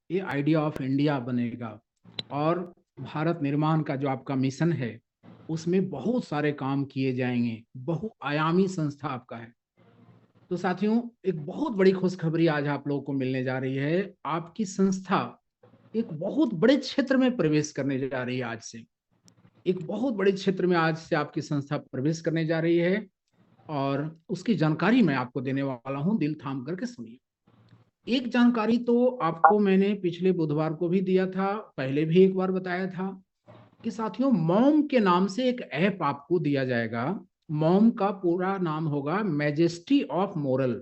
ये idea of India बनेगा और भारत निर्माण का जो आपका मिशन है उसमें बहुत सारे काम किए जाएंगे। बहुआयामी संस्था आपका है। तो साथियों, एक बहुत बड़ी खुशखबरी आज आप लोगों को मिलने जा रही है। आपकी संस्था एक बहुत बड़े क्षेत्र में प्रवेश करने जा रही है। आज से एक बहुत बड़े क्षेत्र में आज से आपकी संस्था प्रवेश करने जा रही है और उसकी जानकारी मैं आपको देने वाला हूं। दिल थाम करके सुनिए। एक जानकारी तो आपको मैंने पिछले बुधवार को भी दिया था, पहले भी एक बार बताया था कि साथियों, मॉम के नाम से एक ऐप आपको दिया जाएगा। मॉम का पूरा नाम होगा मैजेस्टी ऑफ मोरल।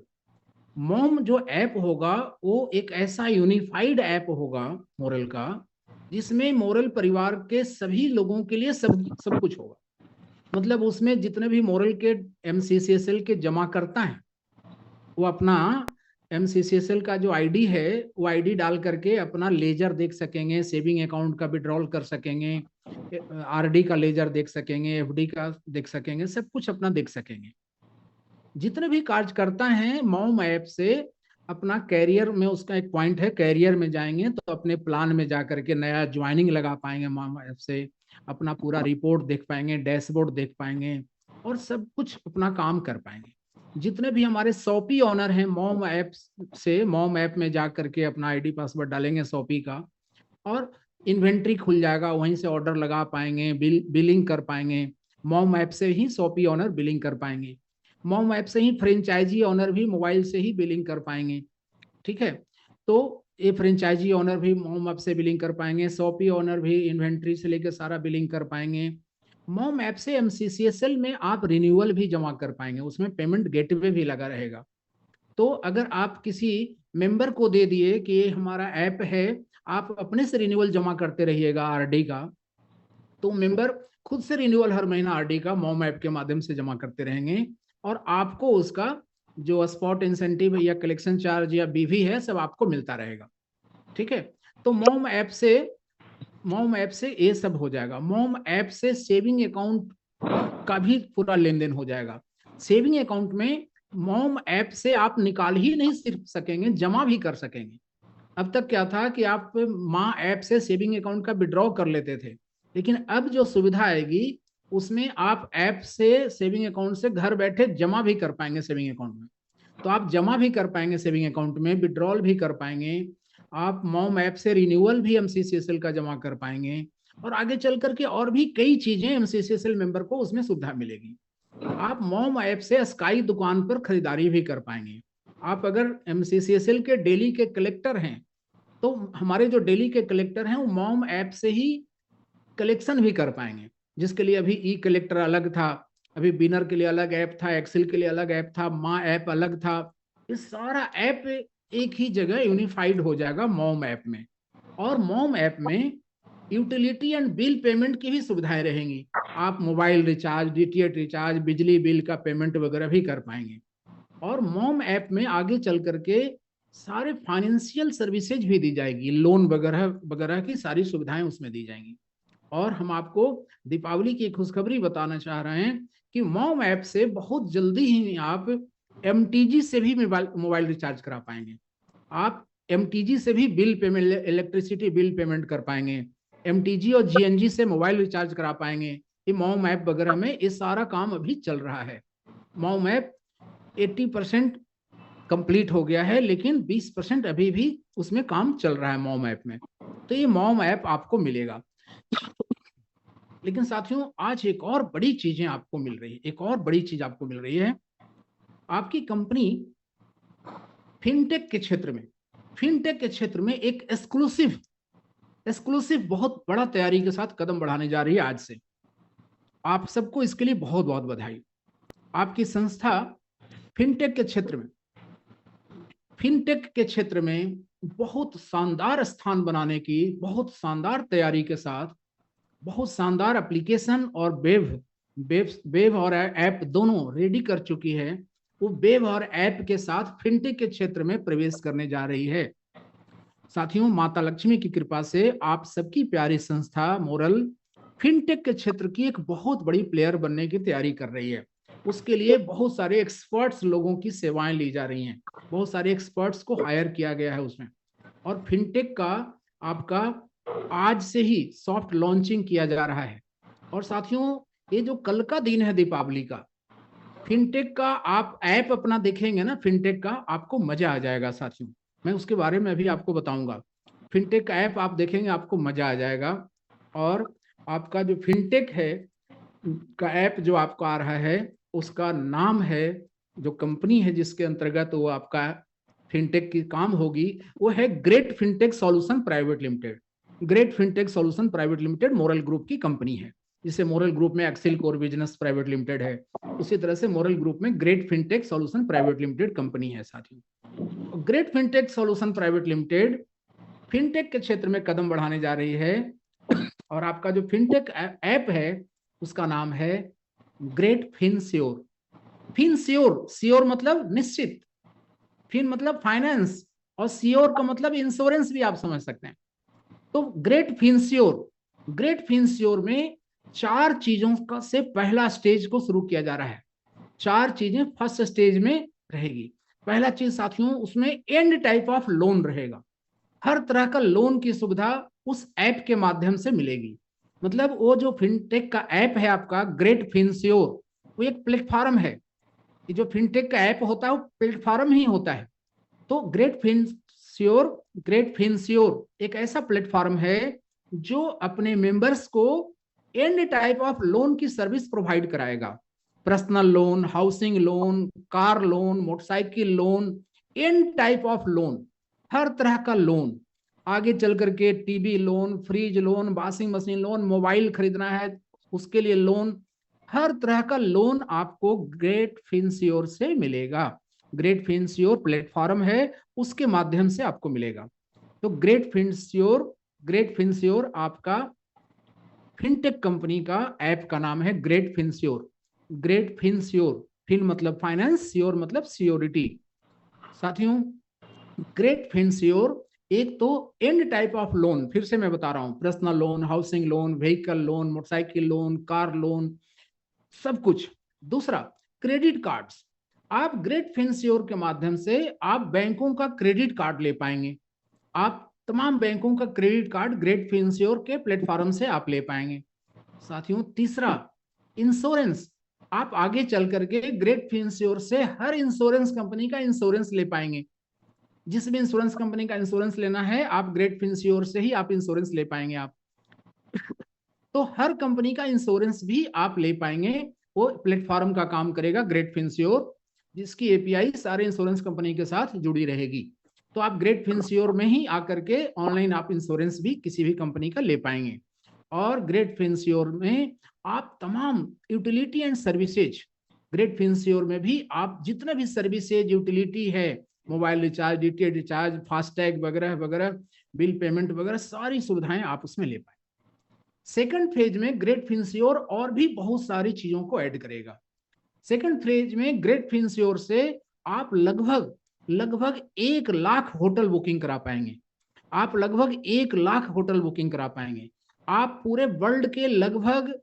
मॉम जो ऐप होगा वो एक ऐसा यूनिफाइड ऐप होगा मोरल का, जिसमें मोरल परिवार के सभी लोगों के लिए सब सब कुछ होगा। मतलब उसमें जितने भी मोरल के एमसीसीएसएल के जमा करता है वो अपना एमसीसीएसएल का जो आईडी है वो आईडी डाल करके अपना लेजर देख सकेंगे, सेविंग अकाउंट का विड्रॉल कर सकेंगे, आरडी का लेजर देख सकेंगे, एफडी का देख सकेंगे, सब कुछ अपना देख सकेंगे। जितने भी कार्यकर्ता हैं मॉम ऐप से अपना कैरियर में, उसका एक पॉइंट है, कैरियर में जाएंगे तो अपने प्लान में जाकर के नया ज्वाइनिंग लगा पाएंगे मॉम ऐप से, अपना पूरा रिपोर्ट देख पाएंगे, डैशबोर्ड देख पाएंगे और सब कुछ अपना काम कर पाएंगे। जितने भी हमारे शॉपी ऑनर हैं मॉम ऐप से, मॉम ऐप में जा करके अपना आईडी पासवर्ड डालेंगे शॉपी का और इन्वेंट्री खुल जाएगा, वहीं से ऑर्डर लगा पाएंगे, बिलिंग कर पाएंगे। मॉम ऐप से ही शॉपी ऑनर बिलिंग कर पाएंगे। मॉम ऐप से ही फ्रेंचाइजी ऑनर भी मोबाइल से ही बिलिंग कर पाएंगे। ठीक है। तो ये फ्रेंचाइजी ऑनर भी मॉम ऐप से बिलिंग कर पाएंगे, शॉपी ऑनर भी इन्वेंट्री से लेकर सारा बिलिंग कर पाएंगे। मॉम ऐप से एमसीसीएसएल में आप रिन्यूअल भी जमा कर पाएंगे, उसमें पेमेंट गेटवे भी लगा रहेगा। तो अगर आप किसी मेंबर को दे दिए कि ये हमारा ऐप है, आप अपने से रिन्यूअल जमा करते रहिएगा आरडी का, तो मेंबर खुद से रिन्यूअल हर महीना आरडी का मॉम ऐप के माध्यम से जमा करते रहेंगे और आपको उसका जो स्पॉट इंसेंटिव या कलेक्शन चार्ज या बीवी है सब आपको मिलता रहेगा। ठीक है। तो मॉम ऐप से ये सब हो जाएगा। मॉम ऐप से सेविंग अकाउंट का भी पूरा लेन देन हो जाएगा। सेविंग अकाउंट में मॉम ऐप से आप निकाल ही नहीं सिर्फ सकेंगे, जमा भी कर सकेंगे। अब तक क्या था कि आप माँ ऐप से सेविंग अकाउंट का विड्रॉ कर लेते थे, लेकिन अब जो सुविधा आएगी उसमें आप ऐप से सेविंग अकाउंट से घर बैठे जमा भी कर पाएंगे सेविंग अकाउंट में। तो आप जमा भी कर पाएंगे सेविंग अकाउंट में, विड्रॉल भी कर पाएंगे। आप मॉम ऐप से रिन्यूअल भी एमसीसीएसएल का जमा कर पाएंगे और आगे चल करके और भी कई चीजें एमसीसीएसएल मेंबर को उसमें सुविधा मिलेगी। आप मॉम ऐप से स्काई दुकान पर खरीदारी भी कर पाएंगे। आप अगर एमसीसीएसएल के डेली के कलेक्टर हैं तो हमारे जो डेली के कलेक्टर हैं वो मॉम ऐप से ही कलेक्शन भी कर पाएंगे, जिसके लिए अभी ई कलेक्टर अलग था, अभी बिनर के लिए अलग ऐप था, एक्सेल के लिए अलग ऐप था, माँ ऐप अलग था। ये सारा ऐप एक ही जगह यूनिफाइड हो जाएगा मॉम ऐप में। और मॉम ऐप में यूटिलिटी एंड बिल पेमेंट की भी सुविधाएं रहेंगी। आप मोबाइल रिचार्ज, डीटीएच रिचार्ज, बिजली बिल का पेमेंट वगैरह भी कर पाएंगे। और मॉम ऐप में आगे चल करके सारे फाइनेंशियल सर्विसेज भी दी जाएगी, लोन वगैरह वगैरह की सारी सुविधाएं उसमें दी जाएंगी। और हम आपको दीपावली की खुशखबरी बताना चाह रहे हैं कि मॉम ऐप से बहुत जल्दी ही आप एमटीजी से भी मोबाइल रिचार्ज करा पाएंगे। आप एमटीजी से भी bill payment, electricity bill payment कर पाएंगे। एमटीजी और जीएनजी से मोबाइल रिचार्ज करा पाएंगे। ये मॉम ऐप वगैरह में ये सारा काम अभी चल रहा है। मॉम ऐप 80% कंप्लीट हो गया है, लेकिन 20% अभी भी उसमें काम चल रहा है मॉम ऐप में। तो ये मॉम ऐप आपको मिलेगा। लेकिन साथियों, आज एक और बड़ी चीजें आपको मिल रही है, एक और बड़ी चीज आपको मिल रही है। आपकी कंपनी फिनटेक के क्षेत्र में, फिनटेक के क्षेत्र में एक एक्सक्लूसिव एक्सक्लूसिव बहुत बड़ा तैयारी के साथ कदम बढ़ाने जा रही है आज से। आप सबको इसके लिए बहुत बहुत बधाई। आपकी संस्था फिनटेक के क्षेत्र में, फिनटेक के क्षेत्र में बहुत शानदार स्थान बनाने की बहुत शानदार तैयारी के साथ बहुत शानदार एप्लीकेशन और वेब और ऐप दोनों रेडी कर चुकी है। वो वेब और ऐप के साथ फिनटेक के क्षेत्र में प्रवेश करने जा रही है। साथियों, माता लक्ष्मी की कृपा से आप सबकी प्यारी संस्था मोरल फिनटेक के क्षेत्र की एक बहुत बड़ी प्लेयर बनने की तैयारी कर रही है। उसके लिए बहुत सारे एक्सपर्ट्स लोगों की सेवाएं ली जा रही हैं, बहुत सारे एक्सपर्ट्स को हायर किया गया है उसमें। और फिनटेक का आपका आज से ही सॉफ्ट लॉन्चिंग किया जा रहा है। और साथियों, ये जो कल का दिन है दीपावली का, फिनटेक का आप ऐप अपना देखेंगे ना, फिनटेक का आपको मजा आ जाएगा साथियों। मैं उसके बारे में अभी आपको बताऊंगा। फिनटेक का ऐप आप देखेंगे आपको मजा आ जाएगा। और आपका जो फिनटेक है का ऐप जो आपको आ रहा है, उसका नाम है, जो कंपनी है जिसके अंतर्गत वो आपका फिनटेक की काम होगी, वो है Great Fintech Solution Private Limited. Great Fintech Solution Private Limited Moral Group की कंपनी है। जिसे मोरल ग्रुप में Excel Core Business Private Limited है, उसी तरह से मोरल ग्रुप में Great Fintech Solution Private Limited company है साथियों। Great Fintech Solution Private Limited fintech के क्षेत्र में कदम बढ़ाने जा रही है। और आपका जो फिनटेक ऐप है उसका नाम है ग्रेट फिनश्योर। फिनश्योर, श्योर मतलब निश्चित, फिन मतलब फाइनेंस, और श्योर का मतलब इंश्योरेंस भी आप समझ सकते हैं। तो ग्रेट फिनश्योर, ग्रेट फिनश्योर में 4 चीजों का से पहला स्टेज को शुरू किया जा रहा है। 4 चीजें फर्स्ट स्टेज में रहेगी। पहला चीज साथियों, उसमें एंड टाइप ऑफ लोन रहेगा। हर तरह का लोन की सुविधा उस ऐप के माध्यम से मिलेगी। मतलब वो जो फिनटेक का ऐप है आपका ग्रेट फिनश्योर, वो एक प्लेटफॉर्म है। ये जो फिनटेक का ऐप होता है वो प्लेटफॉर्म ही होता है। तो ग्रेट फिनश्योर एक ऐसा प्लेटफॉर्म है जो अपने मेंबर्स को एंड टाइप ऑफ लोन की सर्विस प्रोवाइड कराएगा। Personal loan, housing loan, car loan, motorcycle loan, and type of loan, हर तरह का लोन। आगे चल करके TV loan, fridge loan, washing machine loan, mobile खरीदना है उसके लिए लोन, हर तरह का लोन आपको ग्रेट फिनश्योर से मिलेगा। ग्रेट फिनश्योर प्लेटफॉर्म है, उसके माध्यम से आपको मिलेगा। तो ग्रेट फिनश्योर आपका फिनटेक कंपनी का ऐप का नाम है ग्रेट फिनश्योर। ग्रेट फिनश्योर, फिन मतलब फाइनेंस, श्योर मतलब सियोरिटी। साथियों, ग्रेट फिनश्योर एक तो एंड टाइप ऑफ लोन, फिर से मैं बता रहा हूं, personal loan, housing loan, vehicle loan, motorcycle loan, car loan, सब कुछ। दूसरा, क्रेडिट कार्ड्स। आप ग्रेट फिनश्योर के माध्यम से आप बैंकों का क्रेडिट कार्ड ले पाएंगे। आप तमाम बैंकों का क्रेडिट कार्ड ग्रेट फिनश्योर के प्लेटफॉर्म से आप ले पाएंगे। साथियों, तीसरा, इंश्योरेंस। आप आगे चल करके ग्रेट फिनश्योर से हर इंश्योरेंस कंपनी का इंश्योरेंस ले पाएंगे। जिस भी इंश्योरेंस कंपनी का इंश्योरेंस लेना है आप ग्रेट फिनश्योर से ही आप इंश्योरेंस ले पाएंगे। आप तो हर कंपनी का इंश्योरेंस भी आप ले पाएंगे। वो प्लेटफॉर्म का काम करेगा ग्रेट फिनश्योर, जिसकी एपीआई सारे इंश्योरेंस कंपनी के साथ जुड़ी रहेगी। तो आप ग्रेट फिनश्योर में ही आकर के ऑनलाइन आप इंश्योरेंस भी किसी भी कंपनी का ले पाएंगे। और ग्रेट फिनश्योर में आप तमाम यूटिलिटी एंड सर्विसेज, ग्रेट फिनश्योर में भी आप जितने भी सर्विसेज यूटिलिटी है, mobile recharge, DTH recharge, FASTag वगैरह वगैरह, बिल पेमेंट वगैरह, सारी सुविधाएं आप उसमें ले पाए। सेकंड फेज में ग्रेट फिनश्योर और भी बहुत सारी चीजों को ऐड करेगा। सेकंड फेज में ग्रेट फिनश्योर से आप लगभग लगभग 1 लाख होटल बुकिंग करा पाएंगे। आप लगभग 1 लाख होटल बुकिंग करा पाएंगे। आप पूरे वर्ल्ड के लगभग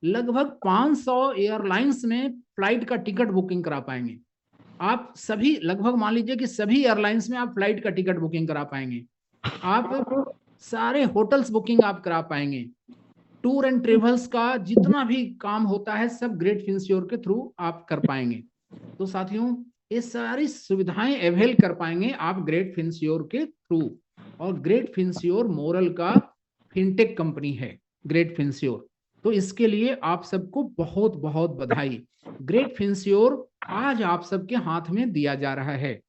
लगभग 500 एयरलाइंस में फ्लाइट का टिकट बुकिंग करा पाएंगे। आप सभी लगभग मान लीजिए कि सभी एयरलाइंस में आप फ्लाइट का टिकट बुकिंग करा पाएंगे। आप सारे होटल्स बुकिंग आप करा पाएंगे। टूर एंड ट्रेवल्स का जितना भी काम होता है सब ग्रेट फिनश्योर के थ्रू आप कर पाएंगे। तो साथियों, ये सारी सुविधाएं अवेल कर पाएंगे आप ग्रेट फिनश्योर के थ्रू। और ग्रेट फिनश्योर मोरल का फिनटेक कंपनी है ग्रेट फिनश्योर। तो इसके लिए आप सबको बहुत बहुत बधाई। ग्रेट फिनश्योर आज आप सबके हाथ में दिया जा रहा है।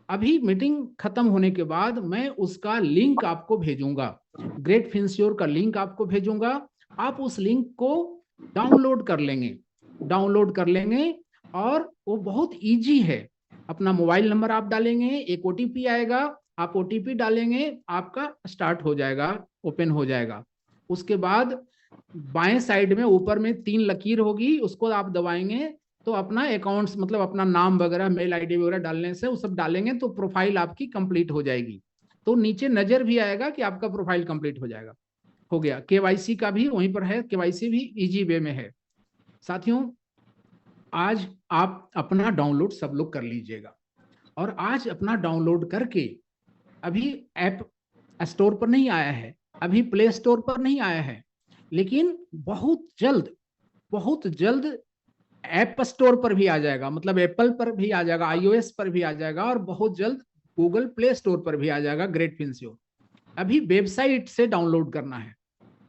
अभी मीटिंग खत्म होने के बाद मैं उसका लिंक आपको भेजूंगा, ग्रेट फिनश्योर का लिंक आपको भेजूंगा। आप उस लिंक को डाउनलोड कर लेंगे, डाउनलोड कर लेंगे। और वो बहुत इजी है। अपना मोबाइल नंबर आप डालेंगे, एक ओटीपी आएगा, आप ओटीपी डालेंगे, आपका स्टार्ट हो जाएगा, ओपन हो जाएगा। उसके बाद बाएं साइड में ऊपर में 3 लकीर होगी, उसको आप दबाएंगे तो अपना अकाउंट्स मतलब अपना नाम वगैरह, मेल आईडी वगैरह डालने से वो सब डालेंगे तो प्रोफाइल आपकी कंप्लीट हो जाएगी। तो नीचे नजर भी आएगा कि आपका प्रोफाइल कंप्लीट हो जाएगा, हो गया। केवाईसी का भी वहीं पर है, केवाईसी भी इजी वे में है। साथियों, आज आप अपना डाउनलोड सब लोग कर लीजिएगा। और आज अपना डाउनलोड करके अभी ऐप स्टोर पर नहीं आया है, अभी प्ले स्टोर पर नहीं आया है, लेकिन बहुत जल्द ऐप स्टोर पर भी आ जाएगा, मतलब एप्पल पर भी आ जाएगा, आईओएस पर भी आ जाएगा, और बहुत जल्द गूगल प्ले स्टोर पर भी आ जाएगा ग्रेट फिंसियोर। अभी वेबसाइट से डाउनलोड करना है।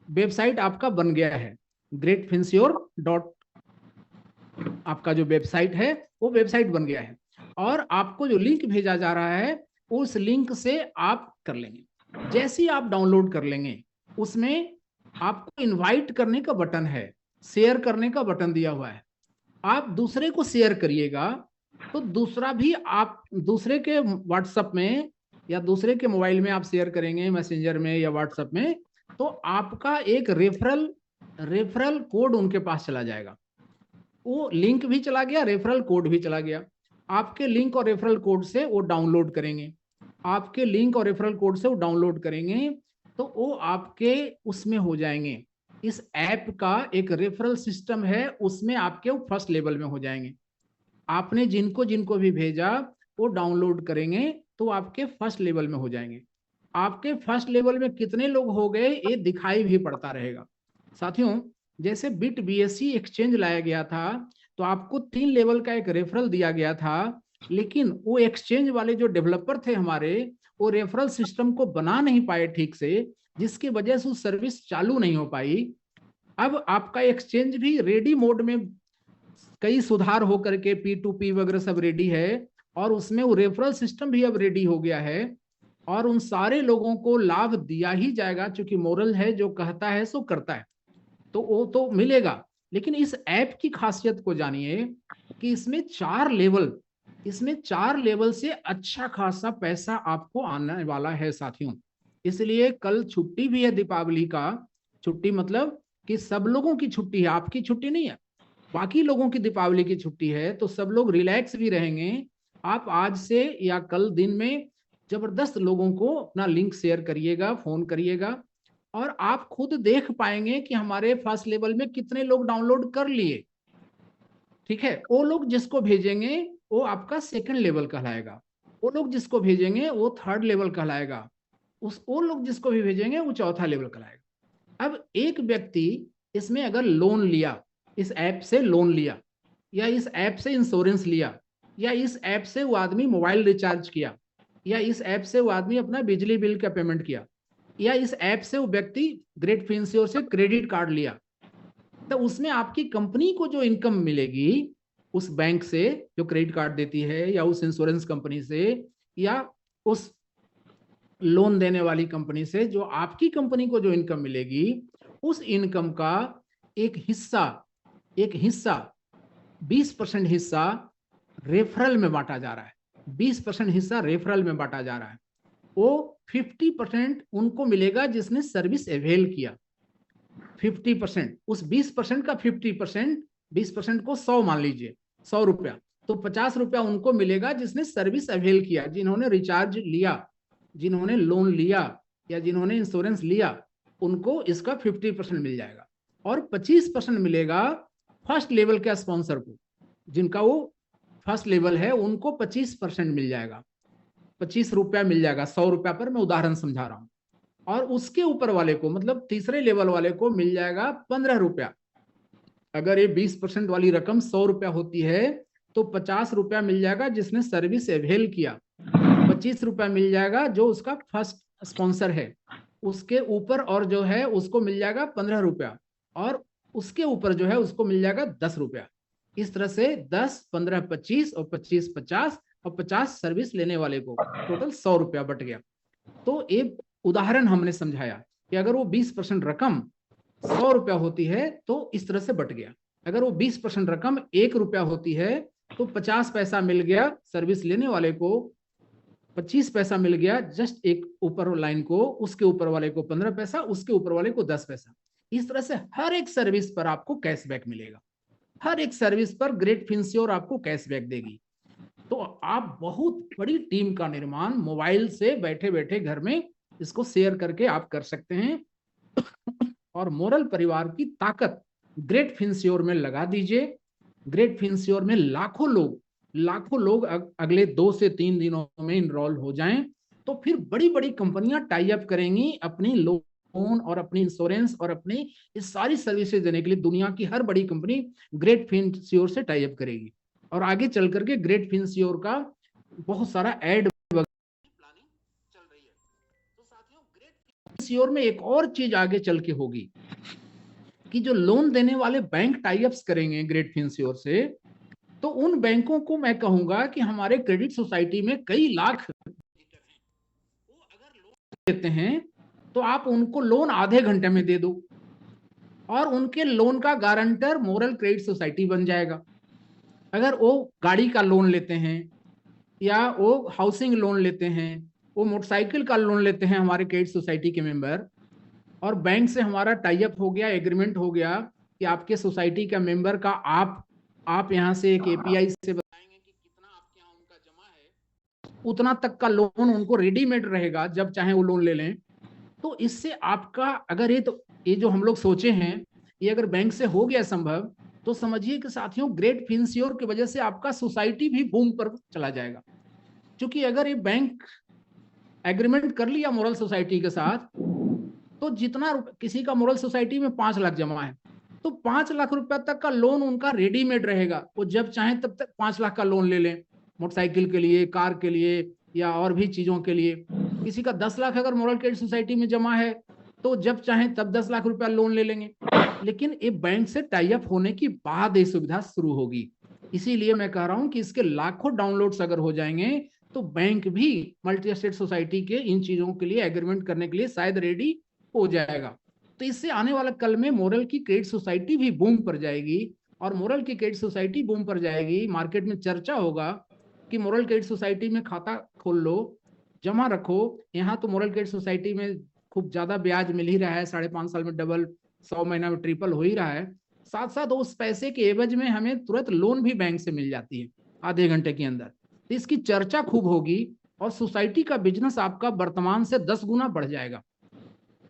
वेबसाइट आपका बन गया है, ग्रेट फिंसियोर डॉट, आपका जो वेबसाइट है वो वेबसाइट बन गया है, और आपको जो लिंक भेजा जा रहा है उस लिंक से आप कर लेंगे। जैसे ही आप डाउनलोड कर लेंगे, उसमें आपको इनवाइट करने का बटन है, शेयर करने का बटन दिया हुआ है। आप दूसरे को शेयर करिएगा तो दूसरा भी, आप दूसरे के व्हाट्सएप में या दूसरे के मोबाइल में आप शेयर करेंगे, मैसेंजर में या व्हाट्सएप में, तो आपका एक रेफरल कोड उनके पास चला जाएगा। वो लिंक भी चला गया, रेफरल कोड भी चला गया। आपके लिंक और रेफरल कोड से वो डाउनलोड करेंगे, आपके लिंक और रेफरल कोड से वो डाउनलोड करेंगे, तो वो आपके उसमें हो जाएंगे। इस ऐप का एक रेफरल सिस्टम है, उसमें आपके वो फर्स्ट लेवल में हो जाएंगे। आपने जिनको जिनको भी भेजा वो डाउनलोड करेंगे तो आपके फर्स्ट लेवल में हो जाएंगे। आपके फर्स्ट लेवल में कितने लोग हो गए ये दिखाई भी पड़ता रहेगा। साथियों, जैसे बिट बीएससी एक्सचेंज लाया गया था, तो आपको 3 लेवल का एक रेफरल दिया गया था, लेकिन वो एक्सचेंज वाले जो डेवलपर थे हमारे, वो रेफरल सिस्टम को बना नहीं पाए ठीक से, जिसकी वजह से वो सर्विस चालू नहीं हो पाई। अब आपका एक्सचेंज भी रेडी मोड में कई सुधार होकर के P2P वगैरह सब रेडी है, और उसमें वो रेफरल सिस्टम भी अब रेडी हो गया है, और उन सारे लोगों को लाभ दिया ही जाएगा, क्योंकि मोरल है जो कहता है सो करता है, तो वो तो मिलेगा। लेकिन इस ऐप की खासियत को जानिए कि इसमें 4 लेवल से अच्छा खासा पैसा आपको आने वाला है साथियों। इसलिए कल छुट्टी भी है दीपावली का। छुट्टी मतलब कि सब लोगों की छुट्टी है, आपकी छुट्टी नहीं है, बाकी लोगों की दीपावली की छुट्टी है, तो सब लोग रिलैक्स भी रहेंगे। आप आज से या कल दिन में जबरदस्त लोगों को अपना लिंक शेयर करिएगा, फोन करिएगा, और आप खुद देख पाएंगे कि हमारे फर्स्ट लेवल में कितने लोग डाउनलोड कर लिए। ठीक है, वो लोग जिसको भेजेंगे वो आपका सेकंड लेवल कहलाएगा, वो लोग जिसको भेजेंगे वो थर्ड लेवल कहलाएगा, वो लोग जिसको भी भेजेंगे वो चौथा लेवल कहलाएगा। अब एक व्यक्ति इसमें अगर लोन लिया, इस ऐप से लोन लिया, या इस ऐप से इंश्योरेंस लिया, या इस ऐप से वो आदमी मोबाइल रिचार्ज किया, या इस ऐप से वो आदमी अपना बिजली बिल का पेमेंट किया, या इस ऐप से वो व्यक्ति ग्रेट फिंसियोर से क्रेडिट कार्ड लिया, तो उसमें आपकी कंपनी को जो इनकम मिलेगी उस बैंक से जो क्रेडिट कार्ड देती है, या उस इंश्योरेंस कंपनी से, या उस लोन देने वाली कंपनी से, जो आपकी कंपनी को जो इनकम मिलेगी, उस इनकम का एक हिस्सा 20% हिस्सा रेफरल में बांटा जा रहा है। 20% हिस्सा रेफरल में बांटा जा रहा है। वो 50% उनको मिलेगा जिसने सर्विस अवेल किया। 50%, उस 20% का 50%, 20% को 100 मान लीजिए, 100 रुपया, तो 50 रुपया उनको मिलेगा जिसने सर्विस अवेल किया, जिन्होंने रिचार्ज लिया, जिन्होंने लोन लिया, या जिन्होंने इंश्योरेंस लिया, उनको इसका 50% मिल जाएगा। और 25% मिलेगा फर्स्ट लेवल के स्पॉन्सर को, जिनका वो फर्स्ट लेवल है, उनको 25% मिल जाएगा, 25 रुपया मिल जाएगा 100 रुपया पर, मैं उदाहरण समझा रहा हूं। और उसके ऊपर वाले को, मतलब तीसरे लेवल वाले को मिल जाएगा 15 रुपया। अगर ये 20% वाली रकम 100 रुपया होती है, तो 50 रुपया मिल जाएगा जिसने सर्विस अवेल किया, 25 रुपया मिल जाएगा जो उसका फर्स्ट स्पॉन्सर है, उसके ऊपर और जो है उसको मिल जाएगा 15 रुपया, और उसके ऊपर जो है उसको मिल जाएगा 10 रुपया। इस तरह से 10, 15, 25 और 25, 50, और 50 सर्विस लेने वाले को, टोटल 100 रुपया बट गया। तो एक उदाहरण हमने समझाया कि अगर वो 20% रकम 100 रुपया होती है तो इस तरह से बट गया। अगर वो 20% रकम 1 रुपया होती है तो 50 पैसा मिल गया सर्विस लेने वाले को, 25 पैसा मिल गया जस्ट एक ऊपर लाइन को, उसके ऊपर वाले को 15 पैसा, उसके ऊपर वाले को 10 पैसा। इस तरह से हर एक सर्विस पर आपको कैशबैक मिलेगा, हर एक सर्विस पर ग्रेट फिंसियोर आपको कैशबैक देगी। तो आप बहुत बड़ी टीम का निर्माण मोबाइल से बैठे बैठे घर में इसको शेयर करके आप कर सकते हैं, और मोरल परिवार की ताकत ग्रेट फिंसियोर में लगा दीजिए। ग्रेट फिंसियोर में लाखों लोग अगले 2 से 3 दिनों में इनरोल हो जाएं, तो फिर बड़ी बड़ी कंपनियां टाई अप करेंगी अपनी लोन और अपनी इंश्योरेंस और अपनी इस सारी सर्विसेज देने के लिए। दुनिया की हर बड़ी कंपनी ग्रेट फिनश्योर से टाई अप करेगी और आगे चल करके ग्रेट फिनश्योर का बहुत सारा एड प्लानिंग चल रही है। तो साथियों, ग्रेट फिनश्योर में एक और चीज आगे चल के होगी कि जो लोन देने वाले बैंक टाई अप्स करेंगे ग्रेट फिनश्योर से, तो उन बैंकों को मैं कहूंगा कि हमारे क्रेडिट सोसाइटी में कई लाख वो अगर लोन देते हैं तो आप उनको लोन आधे घंटे में दे दो और उनके लोन का गारंटर मोरल क्रेडिट सोसाइटी बन जाएगा। अगर वो गाड़ी का लोन लेते हैं या वो हाउसिंग लोन लेते हैं, वो मोटरसाइकिल का लोन लेते हैं हमारे क्रेडिट सोसाइटी के मेंबर, और बैंक से हमारा टाई अप हो गया, एग्रीमेंट हो गया कि आपके सोसाइटी का मेंबर का आप यहाँ से एक एपीआई से बताएंगे कि कितना आपके यहाँ उनका जमा है, उतना तक का लोन उनको रेडीमेड रहेगा, जब चाहे वो लोन ले लें। तो इससे आपका अगर ये जो हम लोग सोचे हैं, ये अगर बैंक से हो गया संभव, तो समझिए कि साथियों ग्रेट फिनश्योर की वजह से आपका सोसाइटी भी बूम पर चला जाएगा। क्योंकि अगर ये बैंक एग्रीमेंट कर लिया मोरल सोसाइटी के साथ, तो जितना किसी का मोरल सोसाइटी में 5 लाख जमा है, तो 5 लाख रुपए तक का लोन उनका रेडीमेड रहेगा। वो जब चाहे तब तक 5 लाख का लोन ले लें, मोटरसाइकिल के लिए, कार के लिए या और भी चीजों के लिए। किसी का 10 लाख अगर मोरल क्रेडिट सोसाइटी में जमा है, तो जब चाहे तब 10 लाख रुपया लोन ले लेंगे। लेकिन ये बैंक से टाई अप होने की बाद ये सुविधा शुरू होगी। इसीलिए मैं कह रहा हूं कि इसके लाखों डाउनलोड्स अगर हो जाएंगे, तो बैंक भी मल्टी एस्टेट सोसाइटी के इन चीजों के लिए एग्रीमेंट करने के लिए शायद रेडी हो जाएगा। तो इससे आने वाला कल में मोरल की क्रेडिट सोसाइटी भी बूम पर जाएगी, और मोरल की क्रेडिट सोसाइटी बूम पर जाएगी, मार्केट में चर्चा होगा कि मोरल क्रेडिट सोसाइटी में खाता खोल लो, जमा रखो। यहाँ तो मोरल क्रेडिट सोसाइटी में खूब ज्यादा ब्याज मिल ही रहा है, 5.5 साल में डबल, 100 महीना में ट्रिपल हो ही रहा है। साथ साथ उस पैसे के एवज में हमें तुरंत लोन भी बैंक से मिल जाती है आधे घंटे के अंदर। तो इसकी चर्चा खूब होगी और सोसाइटी का बिजनेस आपका वर्तमान से 10 गुना बढ़ जाएगा।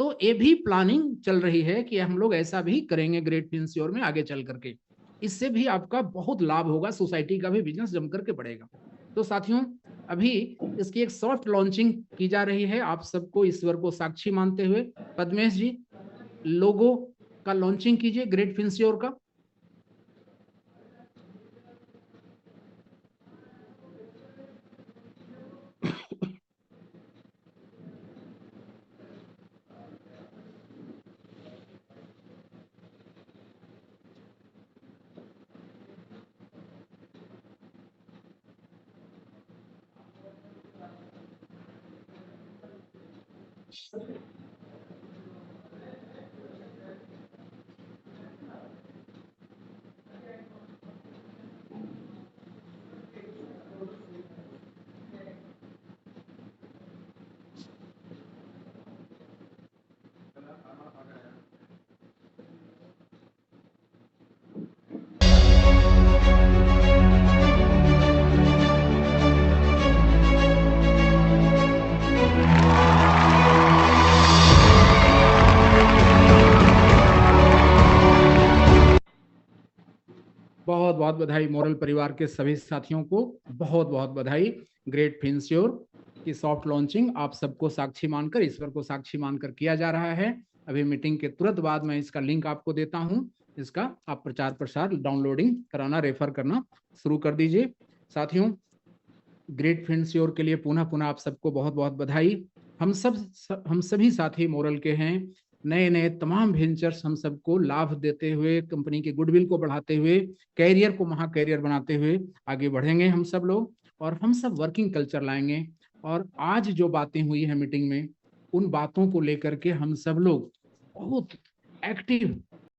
तो ये भी प्लानिंग चल रही है कि हम लोग ऐसा भी करेंगे ग्रेट फिनश्योर में आगे चल करके। इससे भी आपका बहुत लाभ होगा, सोसाइटी का भी बिजनेस जम करके बढ़ेगा। तो साथियों, अभी इसकी एक सॉफ्ट लॉन्चिंग की जा रही है, आप सबको ईश्वर को साक्षी मानते हुए। पद्मेश जी, लोगो का लॉन्चिंग कीजिए ग्रेट फिनश्योर का। बहुत बहुत बधाई मोरल परिवार के सभी साथियों को, बहुत बहुत बधाई। ग्रेट फिनश्योर की सॉफ्ट लॉन्चिंग आप सबको साक्षी मानकर, ईश्वर को साक्षी मानकर किया जा रहा है। अभी मीटिंग के तुरंत बाद मैं इसका लिंक आपको देता हूं, इसका आप प्रचार प्रसार, डाउनलोडिंग कराना, रेफर करना शुरू कर दीजिए। साथियों, ग्रेट फिनश्योर के लिए पुनः पुनः आप सबको बहुत बहुत बधाई। हम सभी साथी मोरल के हैं। नए नए तमाम वेंचर्स हम सबको लाभ देते हुए, कंपनी के गुडविल को बढ़ाते हुए, कैरियर को महा कैरियर बनाते हुए आगे बढ़ेंगे हम सब लोग, और हम सब वर्किंग कल्चर लाएंगे। और आज जो बातें हुई है मीटिंग में, उन बातों को लेकर के हम सब लोग बहुत एक्टिव